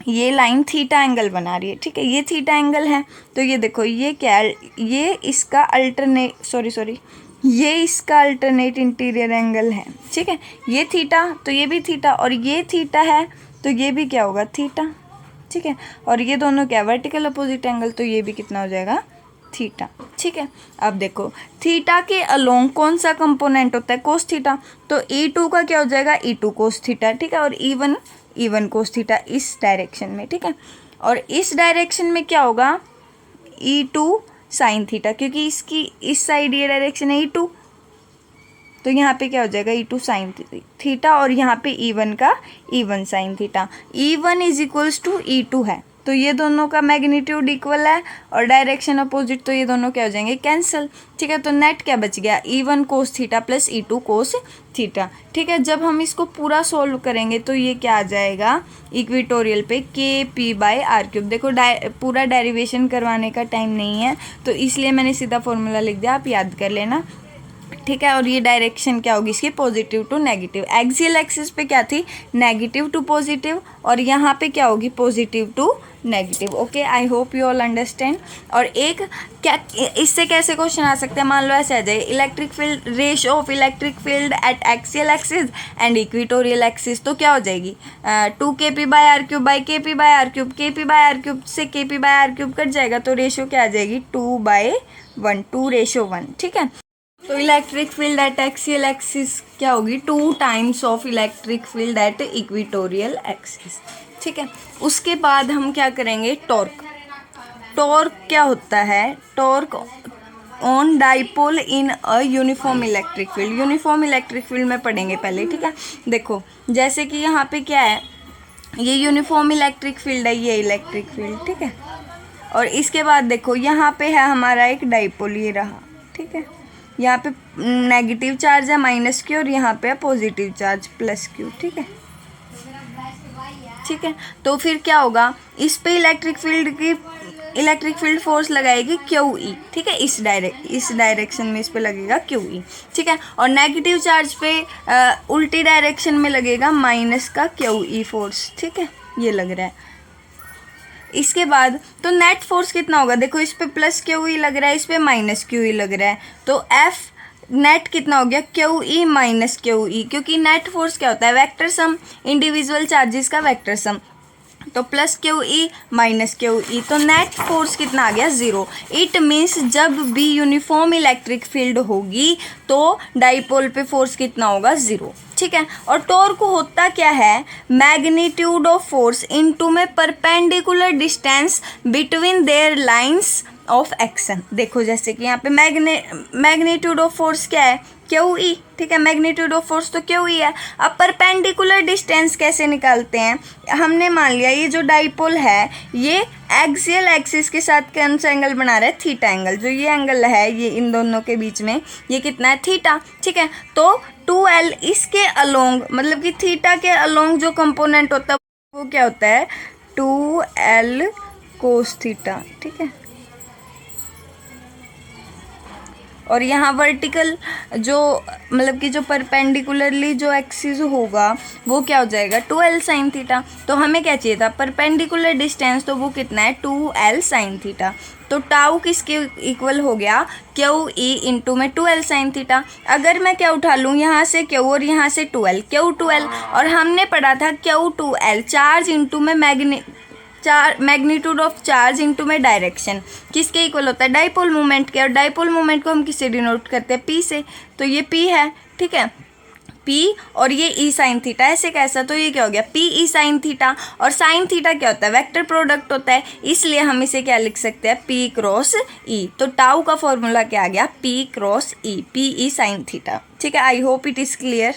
[SPEAKER 1] ये लाइन थीटा एंगल बना रही है, ठीक है, ये थीटा एंगल है। तो ये देखो, ये क्या है, ये इसका ये इसका अल्टरनेट इंटीरियर एंगल है, ठीक है। ये थीटा, तो ये भी थीटा, और ये थीटा है, तो ये भी क्या होगा, थीटा, ठीक है। और ये दोनों क्या, वर्टिकल अपोजिट एंगल, तो ये भी कितना हो जाएगा, थीटा, ठीक है। अब देखो थीटा के अलोंग कौन सा कंपोनेंट होता है, कोस थीटा, तो E2 का क्या हो जाएगा, E2 कोस थीटा, ठीक है। और E1 E1 कोस थीटा इस डायरेक्शन में, ठीक है। और इस डायरेक्शन में क्या होगा, E2 साइन थीटा, क्योंकि इसकी इस साइड ये डायरेक्शन है E2, तो यहाँ पे क्या हो जाएगा E2 साइन थीटा, और यहाँ पे E1 का E1 sine theta. E1 is equals to E2 है, तो ये दोनों का मैग्नीट्यूड इक्वल है और डायरेक्शन अपोजिट, तो ये दोनों क्या हो जाएंगे, कैंसिल, ठीक है। तो नेट क्या बच गया, E1 cos theta plus E2 cos theta, ठीक है। जब हम इसको पूरा सोल्व करेंगे तो ये क्या आ जाएगा, इक्वेटोरियल पे KP/r³। देखो पूरा डेरिवेशन करवाने का टाइम नहीं है, तो इसलिए मैंने सीधा फॉर्मूला लिख दिया, आप याद कर लेना, ठीक है। और ये डायरेक्शन क्या होगी इसकी, positive to negative. Axial axis पे क्या थी, नेगेटिव टू पॉजिटिव, और यहाँ पे क्या होगी, positive to negative. Okay, I hope you all understand. और एक क्या, इससे कैसे क्वेश्चन आ सकते हैं, मान लो ऐसे आ जाए, electric field, ratio of electric field at axial axis and equatorial axis, तो क्या हो जाएगी 2kp/r³/kp/r³, kp/r³ से kp/r³ कट जाएगा, तो रेशियो क्या आ जाएगी 2/1, 2:1, ठीक है। तो electric field at axial axis क्या होगी, 2 times of electric field at equatorial axis, ठीक है। उसके बाद हम क्या करेंगे, टॉर्क। टॉर्क क्या होता है, torque on dipole in a uniform electric field. Uniform electric field में पढ़ेंगे पहले, ठीक है। देखो जैसे कि यहाँ पे क्या है, ये यूनिफॉर्म इलेक्ट्रिक फील्ड है, ये इलेक्ट्रिक फील्ड, ठीक है। और इसके बाद देखो यहाँ पे है हमारा एक डाइपोल, ये रहा, ठीक है। यहाँ पे नेगेटिव चार्ज है -Q, और यहाँ पे है पॉजिटिव चार्ज +Q, ठीक है, ठीक है। तो फिर क्या होगा, इस पे इलेक्ट्रिक फील्ड फोर्स लगाएगी QE, ठीक है, इस डायरेक्शन में इस पे लगेगा QE, ठीक है। और नेगेटिव चार्ज पे उल्टी डायरेक्शन में लगेगा -QE फोर्स, ठीक है, ये लग रहा है। इसके बाद तो नेट फोर्स कितना होगा, देखो इस पे +QE लग रहा है, इस पे -QE लग रहा है, तो F नेट कितना हो गया, QE -QE, क्योंकि नेट फोर्स क्या होता है, वेक्टर सम, इंडिविजुअल चार्जेस का वेक्टर सम, तो +QE -QE, तो नेट फोर्स कितना आ गया 0। इट मीन्स जब भी यूनिफॉर्म इलेक्ट्रिक फील्ड होगी तो डाइपोल पे फोर्स कितना होगा, 0, ठीक है। और टॉर्क होता क्या है, मैग्नीट्यूड ऑफ फोर्स इनटू में perpendicular distance between their lines of action. देखो जैसे कि यहाँ पे मैग्नीट्यूड ऑफ फोर्स क्या है, QE, ठीक है, मैग्नीट्यूड ऑफ फोर्स तो QE है। अब परपेंडिकुलर डिस्टेंस कैसे निकालते हैं, हमने मान लिया ये जो डाइपोल है ये एक्सियल एक्सिस के साथ कौन सा एंगल बना रहा है, थीटा एंगल। जो ये एंगल है ये इन दोनों के बीच में ये कितना है, थीटा, ठीक है। तो 2L इसके अलोंग, मतलब कि थीटा के अलोंग जो कंपोनेंट होता है वो क्या होता है, 2L कोस थीटा, ठीक है। और यहाँ वर्टिकल जो मतलब कि जो परपेंडिकुलरली जो एक्सिस होगा वो क्या हो जाएगा, 2L साइन थीटा। तो हमें क्या चाहिए था, परपेंडिकुलर डिस्टेंस, तो वो कितना है 2L साइन थीटा। तो टाउ किसके इक्वल हो गया, QE इंटू में 2L साइन थीटा। अगर मैं क्या उठा लूँ यहाँ से Q और यहाँ से 2L, Q2L, और हमने पढ़ा था Q2L चार्ज इंटू में मैग्नीट्यूड ऑफ चार्ज इंटू में डायरेक्शन किसके इक्वल होता है, डाइपोल मोमेंट के। और डाइपोल मोमेंट को हम किससे डिनोट करते हैं, P से, तो ये P है, ठीक है, P, और ये E साइन थीटा, ऐसे कैसा, तो ये क्या हो गया PE साइन थीटा। और साइन थीटा क्या होता है, वेक्टर प्रोडक्ट होता है, इसलिए हम इसे क्या लिख सकते हैं, P क्रॉस E। तो टाउ का फॉर्मूला क्या आ गया, P cross E, PE sine theta, ठीक है। I hope it is clear.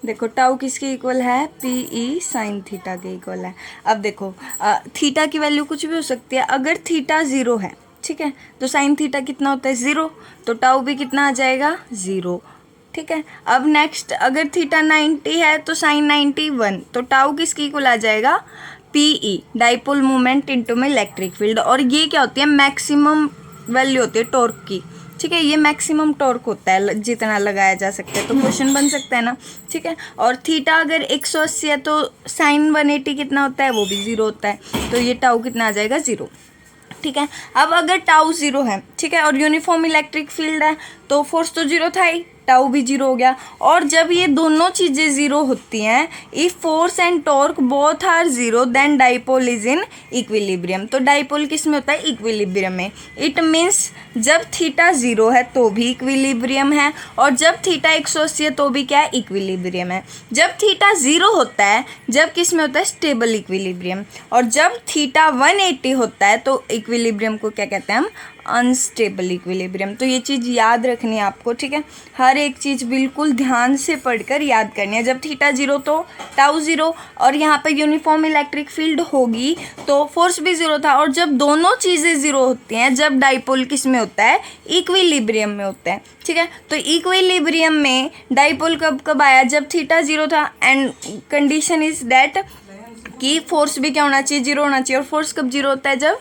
[SPEAKER 1] देखो टाउ किसके इक्वल है, PE साइन थीटा के इक्वल है। अब देखो थीटा की वैल्यू कुछ भी हो सकती है, अगर थीटा 0 है, ठीक है, तो साइन थीटा कितना होता है 0, तो टाउ भी कितना आ जाएगा 0, ठीक है। अब नेक्स्ट अगर थीटा 90 है तो साइन 91, तो टाउ किसके इक्वल आ जाएगा, PE डाइपोल मोमेंट इनटू में इलेक्ट्रिक फील्ड। और ये क्या होती है, मैक्सिमम वैल्यू होती है टॉर्क की, ठीक है, ये मैक्सिमम टॉर्क होता है जितना लगाया जा सकता है, तो क्वेश्चन बन सकता है ना, ठीक है। और थीटा अगर 180 है तो साइन 180 कितना होता है, वो भी 0 होता है, तो ये टाउ कितना आ जाएगा 0, ठीक है। अब अगर टाउ 0 है, ठीक है, और यूनिफॉर्म इलेक्ट्रिक फील्ड है तो फोर्स तो 0 था ही, टाउ भी जीरो हो गया। और जब ये दोनों चीज़ें ज़ीरो होती हैं, if force and torque both are zero then dipole is in equilibrium. तो डाइपोल किस में होता है? इक्विलिब्रियम में। इट मीन्स जब थीटा ज़ीरो है तो भी इक्विलिब्रियम है, और जब थीटा 180 है तो भी क्या है? इक्विलिब्रियम है। जब थीटा ज़ीरो होता है, जब किस में होता है? Stable equilibrium. और जब थीटा 180 होता है तो इक्विलिब्रियम को क्या कहते हैं हम? Unstable equilibrium. तो ये चीज़ याद रखनी है आपको, ठीक है। हर एक चीज़ बिल्कुल ध्यान से पढ़कर याद करनी है। जब थीटा ज़ीरो तो टाउ ज़ीरो, और यहाँ पे यूनिफॉर्म इलेक्ट्रिक फील्ड होगी तो फोर्स भी ज़ीरो था। और जब दोनों चीज़ें ज़ीरो होती हैं, जब डाइपोल किस में होता है? इक्विलिब्रियम में होता है, ठीक है। तो इक्विलिब्रियम में डाइपोल कब कब आया? जब थीटा ज़ीरो था। एंड कंडीशन इज़ दैट कि फोर्स भी क्या होना चाहिए? ज़ीरो होना चाहिए। और फोर्स कब ज़ीरो होता है? जब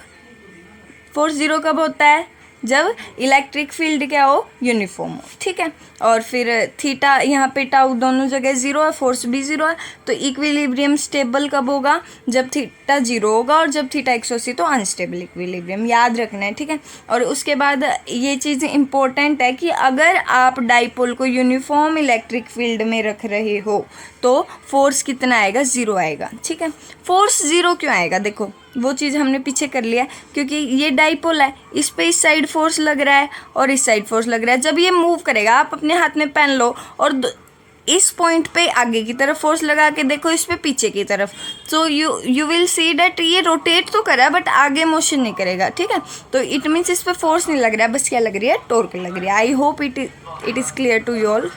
[SPEAKER 1] फोर्स ज़ीरो कब होता है? जब इलेक्ट्रिक फील्ड क्या हो? यूनिफॉर्म हो, ठीक है। और फिर थीटा यहाँ पे टाउ दोनों जगह ज़ीरो है, फोर्स भी ज़ीरो है। तो इक्विलिब्रियम स्टेबल कब होगा? जब थीटा ज़ीरो होगा, और जब थीटा 180 तो अनस्टेबल इक्विलिब्रियम। याद रखना है, ठीक है। और उसके बाद ये चीज़ इंपॉर्टेंट है कि अगर आप डाइपोल को यूनिफॉर्म इलेक्ट्रिक फील्ड में रख रहे हो तो फोर्स कितना आएगा? ज़ीरो आएगा, ठीक है। फोर्स ज़ीरो क्यों आएगा? देखो वो चीज़ हमने पीछे कर लिया, क्योंकि ये डाइपोल है, इस पे इस साइड फोर्स लग रहा है और इस साइड फोर्स लग रहा है। जब ये मूव करेगा, आप अपने हाथ में पेन लो और इस पॉइंट पे आगे की तरफ फोर्स लगा के देखो, इस पे पीछे की तरफ, तो यू विल सी डैट ये रोटेट तो कर रहा है बट आगे मोशन नहीं करेगा, ठीक है। तो इट मीन्स इस पे फोर्स नहीं लग रहा है, बस क्या लग रही है? टॉर्क लग रही है। I hope it is clear to you all.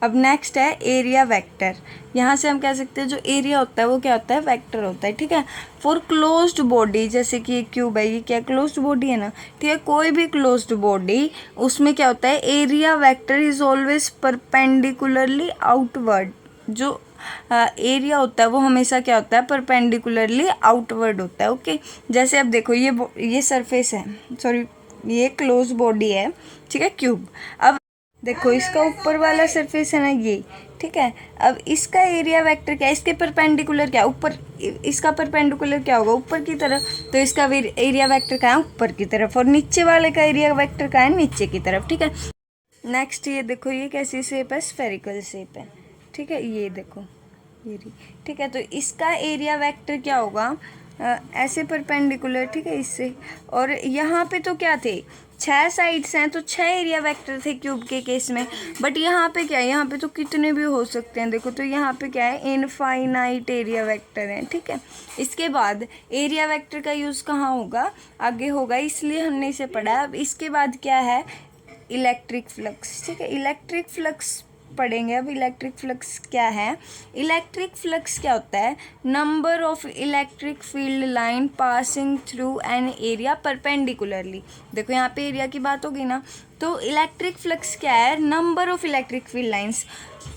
[SPEAKER 1] अब नेक्स्ट है एरिया वेक्टर। यहाँ से हम कह सकते हैं जो एरिया होता है वो क्या होता है? वेक्टर होता है, ठीक है। फॉर क्लोज्ड बॉडी, जैसे कि क्यूब है, ये क्या क्लोज्ड बॉडी है ना, ठीक है। कोई भी क्लोज्ड बॉडी, उसमें क्या होता है? Area vector is always perpendicularly outward. जो एरिया होता है वो हमेशा क्या होता है? परपेंडिकुलरली आउटवर्ड होता है, ओके। जैसे अब देखो ये सरफेस है, सॉरी ये क्लोज बॉडी है, ठीक है, क्यूब। अब देखो इसका ऊपर वाला सरफेस है ना ये, ठीक है। अब इसका एरिया वेक्टर क्या है? इसके परपेंडिकुलर क्या है? ऊपर। इसका परपेंडिकुलर क्या होगा? ऊपर की तरफ। तो इसका एरिया वेक्टर क्या है? ऊपर की तरफ। और नीचे वाले का एरिया वेक्टर क्या है? नीचे की तरफ, ठीक है। नेक्स्ट ये देखो, ये कैसी शेप है? स्फेरिकल शेप है, ठीक है। ये देखो ये रही, ठीक है। तो इसका एरिया वेक्टर क्या होगा? ऐसे परपेंडिकुलर, ठीक है, इससे। और यहाँ पे तो क्या थे? 6 साइड्स हैं, तो 6 एरिया वेक्टर थे क्यूब के केस में। बट यहाँ पे क्या है? यहाँ पे तो कितने भी हो सकते हैं, देखो। तो यहाँ पे क्या है? इनफाइनाइट एरिया वेक्टर है, ठीक है। इसके बाद एरिया वेक्टर का यूज़ कहाँ होगा? आगे होगा, इसलिए हमने इसे पढ़ा। अब इसके बाद क्या है? इलेक्ट्रिक फ्लक्स, ठीक है। इलेक्ट्रिक फ्लक्स पढ़ेंगे। अब इलेक्ट्रिक फ्लक्स क्या है? इलेक्ट्रिक फ्लक्स क्या होता है? Number of electric field line passing through an area perpendicularly. देखो यहाँ पे एरिया की बात होगी ना, तो इलेक्ट्रिक फ्लक्स क्या है? Number of electric field lines.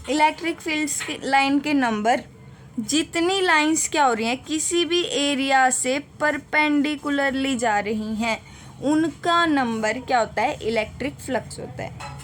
[SPEAKER 1] Electric fields की लाइन के नंबर, जितनी लाइंस क्या हो रही हैं? किसी भी एरिया से परपेंडिकुलरली जा रही हैं, उनका नंबर क्या होता है? इलेक्ट्रिक फ्लक्स होता है,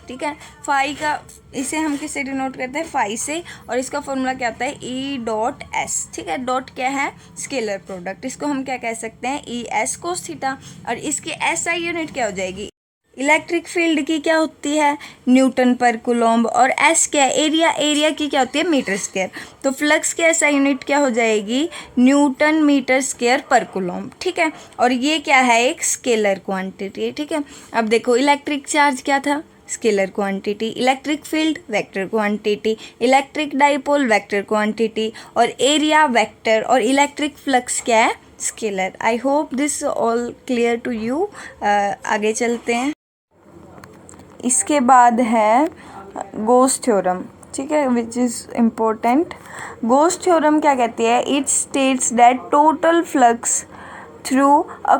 [SPEAKER 1] ठीक है। फाई का, इसे हम किससे डिनोट करते हैं? फाई से। और इसका फॉर्मूला क्या होता है? ई डॉट एस, ठीक है। डॉट क्या है? Scalar product. इसको हम क्या कह सकते हैं? E S cos theta. और इसकी एस आई यूनिट क्या हो जाएगी? इलेक्ट्रिक फील्ड की क्या होती है? न्यूटन पर कूलम्ब। और एस क्या है? एरिया की क्या होती है? Metre square. तो फ्लक्स की एसआई यूनिट क्या हो जाएगी? न्यूटन मीटर स्क्वायर पर कूलम्ब, ठीक है। और ये क्या है? एक स्केलर क्वांटिटी, ठीक है। अब देखो इलेक्ट्रिक चार्ज क्या था? Scalar quantity. Electric field vector quantity. Electric dipole vector quantity. और एरिया वेक्टर। और इलेक्ट्रिक फ्लक्स क्या है? Scalar. I hope this all clear to you. आगे चलते हैं। इसके बाद है गोस थ्योरम, ठीक है, which is important. Gauss theorem क्या कहती है? It states that total flux through a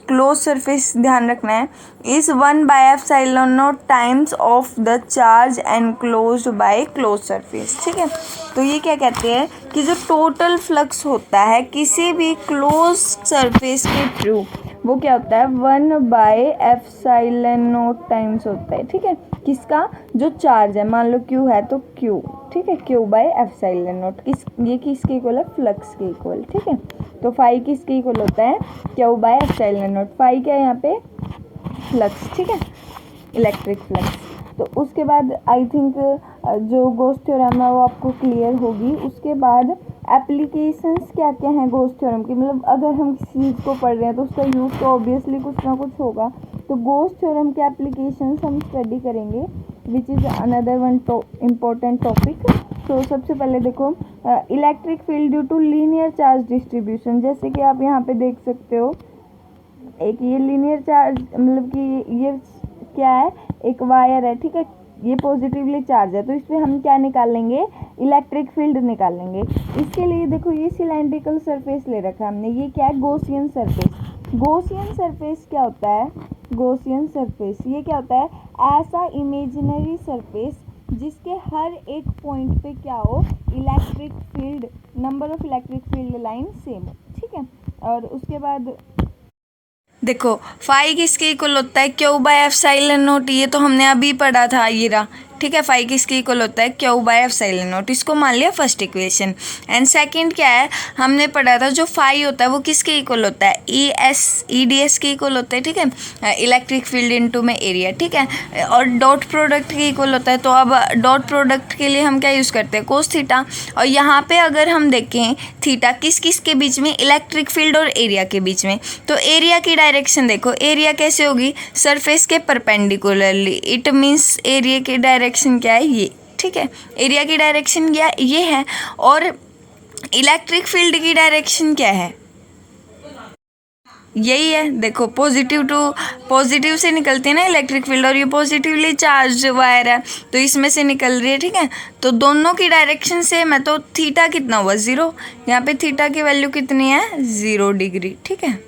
[SPEAKER 1] close surface ध्यान रखना है, is 1/ε0 times of the charge enclosed by close surface, ठीक है। तो ये क्या कहते हैं कि जो टोटल फ्लक्स होता है किसी भी क्लोज सरफेस के थ्रू, वो क्या होता है? 1/ε0 टाइम्स होता है, ठीक है। किसका? जो चार्ज है, मान लो क्यू है तो क्यू, ठीक है, Q/ε0। ये किसके इक्वल है? फ्लक्स के इक्वल, ठीक है। तो फाई किसके इक्वल होता है? Q/ε0। फाई क्या है यहाँ पे? फ्लक्स, ठीक है। Electric flux. तो उसके बाद आई थिंक जो गॉस थ्योरम है वो आपको क्लियर होगी। उसके बाद एप्लीकेशंस क्या क्या हैं गॉस थ्योरम की, मतलब अगर हम किसी चीज़ को पढ़ रहे हैं तो उसका यूज़ तो ऑब्वियसली कुछ ना कुछ होगा। तो गॉस थ्योरम के एप्लीकेशंस हम स्टडी करेंगे, which is another one important topic. तो सबसे पहले देखो electric field due to linear charge distribution, जैसे कि आप यहाँ पे देख सकते हो एक ये लीनियर चार्ज, मतलब कि ये क्या है, एक वायर है, ठीक है, ये पॉजिटिवली चार्ज है, तो इसमें हम क्या निकाल लेंगे, इलेक्ट्रिक फील्ड निकाल लेंगे। इसके लिए देखो ये सिलेंड्रिकल सरफेस ले रखा है हमने, ये क्या है, गॉसियन सरफेस। गॉसियन सरफेस क्या होता है, गॉसियन सरफेस ये क्या होता है, ऐसा इमेजिनरी सरफेस जिसके हर एक पॉइंट पे क्या हो, electric field, number of electric field line same हो, ठीक है। और उसके बाद देखो फाई किसके इक्वल होता है, क्यू बाय एप्सिलॉन नॉट, ये तो हमने अभी पढ़ा था, ये रहा, ठीक है। फाई किसके इक्वल होता है, क्यू बाय एप्सिलॉन नॉट, इसको मान लिया फर्स्ट इक्वेशन। एंड सेकंड क्या है, हमने पढ़ा था जो फाई होता है वो किसके इक्वल होता है, ई डी एस के इक्वल होता है, ठीक है, इलेक्ट्रिक फील्ड इनटू में एरिया, ठीक है। और डॉट प्रोडक्ट के इक्वल होता है, तो अब डॉट प्रोडक्ट के लिए हम क्या यूज़ करते हैं, कोस थीटा। और यहाँ पे अगर हम देखें थीटा किस किस के बीच में, इलेक्ट्रिक फील्ड और एरिया के बीच में, तो एरिया की डायरेक्शन देखो, एरिया कैसे होगी, सरफेस के परपेंडिकुलरली, इट मीन्स एरिया की डायरेक्शन क्या है, ये, ठीक है, एरिया की डायरेक्शन क्या ये है। और इलेक्ट्रिक फील्ड की डायरेक्शन क्या है, यही है, देखो पॉजिटिव टू पॉजिटिव से निकलती है ना इलेक्ट्रिक फील्ड, और ये पॉजिटिवली चार्ज वायर है तो इसमें से निकल रही है, ठीक है। तो दोनों की डायरेक्शन सेम है, तो थीटा कितना हुआ, 0, यहाँ पे थीटा की वैल्यू कितनी है, 0 डिग्री, ठीक है।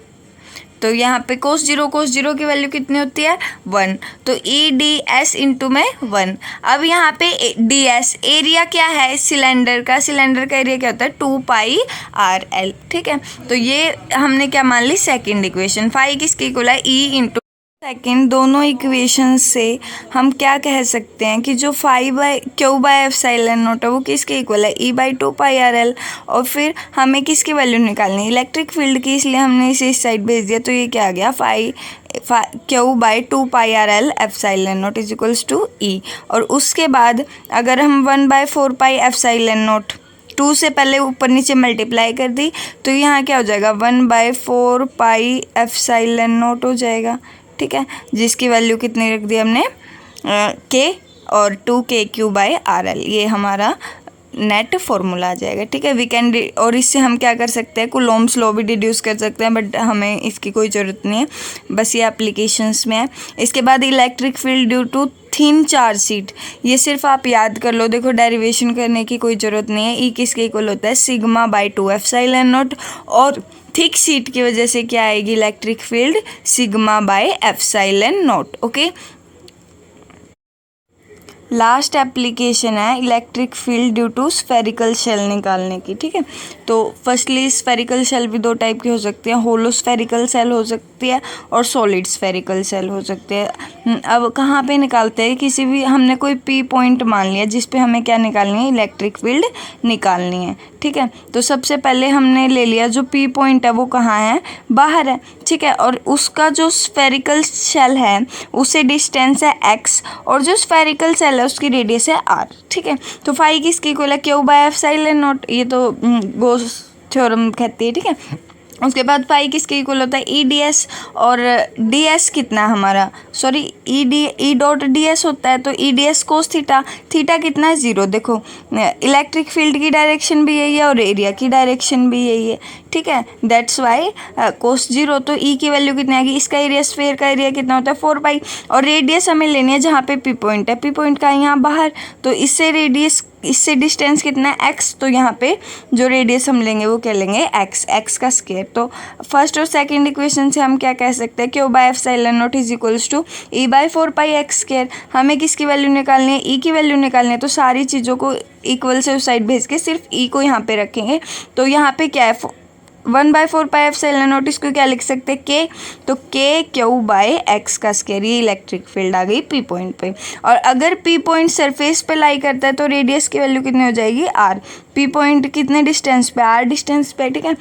[SPEAKER 1] तो यहाँ पे कोस जीरो की वैल्यू कितनी होती है, 1, तो ई डी एस इंटू में 1। अब यहाँ पे डी एस एरिया क्या है सिलेंडर का एरिया क्या होता है, 2πr_l, ठीक है। तो ये हमने क्या मान ली, सेकंड इक्वेशन। फाई किसकी इक्वल है, ई इंटू सेकेंड। दोनों इक्वेशन से हम क्या कह सकते हैं कि जो phi by Q by epsilon naught है वो किसके इक्वल है, ई बाई 2πr_l। और फिर हमें किसकी वैल्यू निकालनी है, इलेक्ट्रिक फील्ड की, इसलिए हमने इसे इस साइड भेज दिया, तो ये क्या आ गया, phi q by 2πr_l epsilon naught is equals to E. और उसके बाद अगर हम 1/4π एप्सिलॉन नॉट 2 से पहले ऊपर नीचे मल्टीप्लाई कर दी, तो यहाँ क्या हो जाएगा, 1/4π एप्सिलॉन नॉट हो जाएगा, ठीक है, जिसकी वैल्यू कितनी रख दी हमने, के और 2kq/rl, ये हमारा नेट फॉर्मूला आ जाएगा, ठीक है। वी कैन, और इससे हम क्या कर सकते हैं, कूलॉम्स लॉ भी डिड्यूस कर सकते हैं, बट हमें इसकी कोई ज़रूरत नहीं है, बस ये एप्लीकेशंस में है। इसके बाद electric field due to thin charge sheet, ये सिर्फ आप याद कर लो, देखो डेरिवेशन करने की कोई ज़रूरत नहीं है। ई किसके इक्वल होता है, σ/2 एप्सिलॉन नॉट, और थिक शीट की वजह से क्या आएगी, इलेक्ट्रिक फील्ड σ/एप्सिलॉन नॉट, ओके। लास्ट एप्लीकेशन है electric field due to spherical shell निकालने की, ठीक है। तो फर्स्टली स्फेरिकल शेल भी 2 टाइप की हो सकती है, होलो स्फेरिकल शेल हो सकती है और सॉलिड स्फेरिकल शेल हो सकती है। अब कहाँ पे निकालते हैं, किसी भी, हमने कोई पी पॉइंट मान लिया जिस पे हमें क्या निकालनी है, इलेक्ट्रिक फील्ड निकालनी है, ठीक है। तो सबसे पहले हमने ले लिया जो पी पॉइंट है वो कहाँ है, बाहर है, ठीक है। और उसका जो स्फेरिकल शेल है उसे डिस्टेंस है x, और जो स्फेरिकल शेल है उसकी रेडियस है r, ठीक है। तो फाई किसकी इक्वल है, क्यू बाय एप्सिलॉन नॉट, ये तो गॉस थ्योरम कहती है, ठीक है। उसके बाद फाई किसके इक्वल होता है, ई डी एस, और डी एस कितना हमारा, sorry E dot D S होता है, तो ई D S cos theta, theta कितना है, 0। देखो इलेक्ट्रिक फील्ड की डायरेक्शन भी यही है और एरिया की डायरेक्शन भी यही है, ठीक है, दैट्स वाई कोस 0। तो ई की वैल्यू कितनी आएगी, इसका एरिया, स्फीयर का एरिया कितना होता है, 4π, और रेडियस हमें लेनी है जहाँ पे पी पॉइंट है, पी पॉइंट का यहाँ बाहर, तो इससे रेडियस, इससे डिस्टेंस कितना है, x, तो यहाँ पे जो रेडियस हम लेंगे वो क्या लेंगे, x का स्क्वायर। तो फर्स्ट और सेकंड इक्वेशन से हम क्या कह सकते हैं, Q by epsilon naught is equals to e/4πx²। हमें किसकी वैल्यू निकालनी है, e की वैल्यू निकालनी है, तो सारी चीज़ों को इक्वल से उस साइड भेज के सिर्फ e को यहाँ पे रखेंगे। तो यहाँ पे क्या है, 1/4π एप्सिलॉन नॉट, इसको क्या लिख सकते हैं, के, तो k/x का स्क्वायर, ये इलेक्ट्रिक फील्ड आ गई पी पॉइंट पे। और अगर पी पॉइंट सरफेस पे लाई करता है तो रेडियस की वैल्यू कितनी हो जाएगी, r। पी पॉइंट कितने डिस्टेंस पे, r डिस्टेंस पे, ठीक है।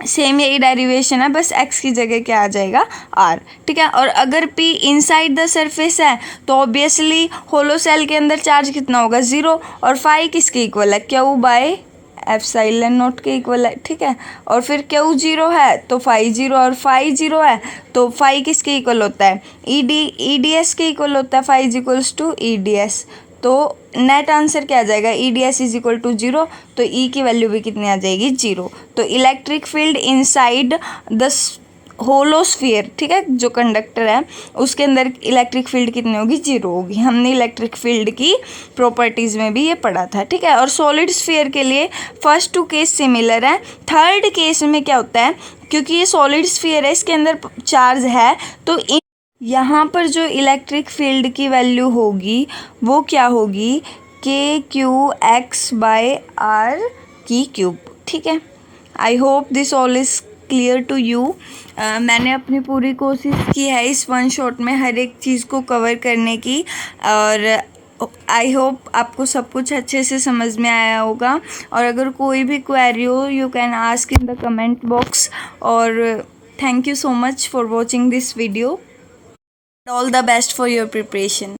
[SPEAKER 1] सेम यही डेरिवेशन है, बस x की जगह क्या आ जाएगा r, ठीक है। और अगर p इनसाइड द सरफेस है तो ऑब्वियसली होलो सेल के अंदर चार्ज कितना होगा, 0, और फाई किसके इक्वल है, क्यू बाय एप्सिलॉन नॉट के इक्वल है, ठीक है। और फिर क्यू 0 है तो फाई 0, और फाई 0 है तो फाई किसके इक्वल होता है, ई डी एस के इक्वल होता है, phi is equals to E D S. तो नेट आंसर क्या आ जाएगा, E D S is equal to 0, तो ई की वैल्यू भी कितनी आ जाएगी, 0। तो इलेक्ट्रिक फील्ड इनसाइड द होलोस्फीयर, ठीक है, जो कंडक्टर है उसके अंदर इलेक्ट्रिक फील्ड कितनी होगी, 0 होगी। हमने इलेक्ट्रिक फील्ड की प्रॉपर्टीज़ में भी ये पढ़ा था, ठीक है। और सॉलिड स्फीयर के लिए फर्स्ट टू केस सिमिलर है, थर्ड केस में क्या होता है, क्योंकि ये सॉलिड स्फीयर है इसके अंदर चार्ज है, तो यहाँ पर जो इलेक्ट्रिक फील्ड की वैल्यू होगी वो क्या होगी, K Q X by R की क्यूब, ठीक है। I hope this all is clear to you. मैंने अपनी पूरी कोशिश की है इस वन शॉट में हर एक चीज़ को कवर करने की, और आई होप आपको सब कुछ अच्छे से समझ में आया होगा। और अगर कोई भी क्वेरी हो you can ask in the comment box. और thank you so much for watching this video. All the best for your preparation.